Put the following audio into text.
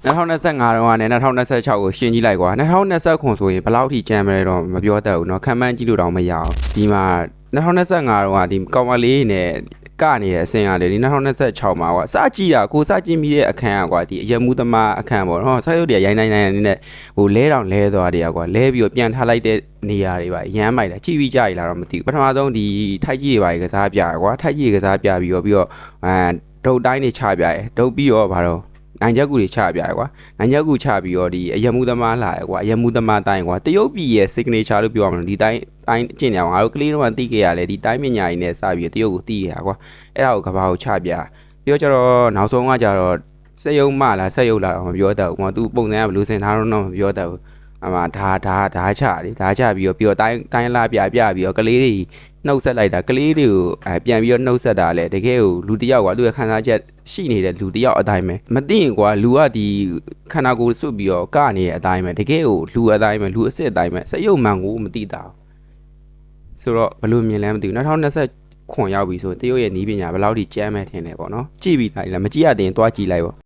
2025တော့နဲ့2026ကိုရှင်းကြည့်လိုက်ကွာ2029ဆိုရင်ဘယ်လောက်ထိကျန်မလဲတော့မပြောတတ်ဘူးเนาะခံမှန်းကြည့်လို့တော့မရအောင်ဒီမှာ2025တော့ဒီကောင်မလေးနဲ့ကနေတဲ့အဆင့်ရတယ်ဒီ2026မှာကွာစကြည့်တာကိုစကြည့်မိတဲ့အခန်းอ่ะကွာဒီအရမှုသမားအခန်းပေါ့เนาะဆက်ရုပ်တွေရိုင်းနေနဲ့ဟိုလဲတောင်လဲသွားတယ်ကွာလဲပြီးတော့ပြန်ထားလိုက်တဲ့နေရာတွေပါရမ်းမိုက်တာကြည့်ပြီးကြရလားတော့မသိဘူးပထမဆုံးဒီထိုက်ကြီးတွေပါကစားပြရကွာထိုက်ကြီးကစားပြပြီးတော့ဒုတ်တိုင်းတွေချပြရဲဒုတ်ပြီးတော့ဘာတော့နိုင်ချက်ကူတွေချပြရဲကွာနိုင်ချက်ကူချပြီးတော့ဒီအရမှုသမားလာရဲကွာအရမှုသမားတိုင်းကွာတရုတ်ပြည်ရဲ့ signature လို့ပြောရမလို့ဒီတိုင်းအကျင့်နေအောင်ငါတို့ကလေးတော့သိခဲ့ရလေဒီတိုင်းပညာရည်နဲ့စပြီးတရုတ်ကိုသိရကွာအဲ့ဒါကိုကဘာကိုချပြပြီးတော့ကျတော့နောက်ဆုံးကကျတော့စက်ယုံမလားစက်ယုံလားတော့မပြောတတ်ဘူးကွာသူပုံစံကဘယ်လိုစင်ထားတော့မပြောတတ်ဘူးအမှဒါချလေဒါချပြီးတော့တိုင်းလာပြပြီးတော့ကလေးတွေနှုတ်ဆက်လိုက်တာကလေးတွေကိုပြန်ပြီးတော့နှုတ်ဆက်တာလေတကယ်ကိုလူတယောက်ကသူ့ရဲ့ခံစားချက်ရှိနေတဲ့လူတယောက်အတိုင်းပဲမသိရင်ကွာလူကဒီခန္ဓာကိုယ်စွတ်ပြီးတော့ကနေတဲ့အတိုင်းပဲတကယ်ကိုလူအတိုင်းပဲလူအစ်စ်အတိုင်းပဲစရုပ်မှန်ကိုမသိတာဆိုတော့ဘယ်လိုမြင်လဲမသိဘူး2020ခွန်ရောက်ပြီဆိုတရုတ်ရဲ့နီးပညာဘယ်လောက်ထိကျမ်းမဲ့ထင်လဲပေါ့နော်ကြည့်ပြီးတိုင်းလားမကြည့်ရတဲ့ရင်တွားကြည့်လိုက်ပေါ့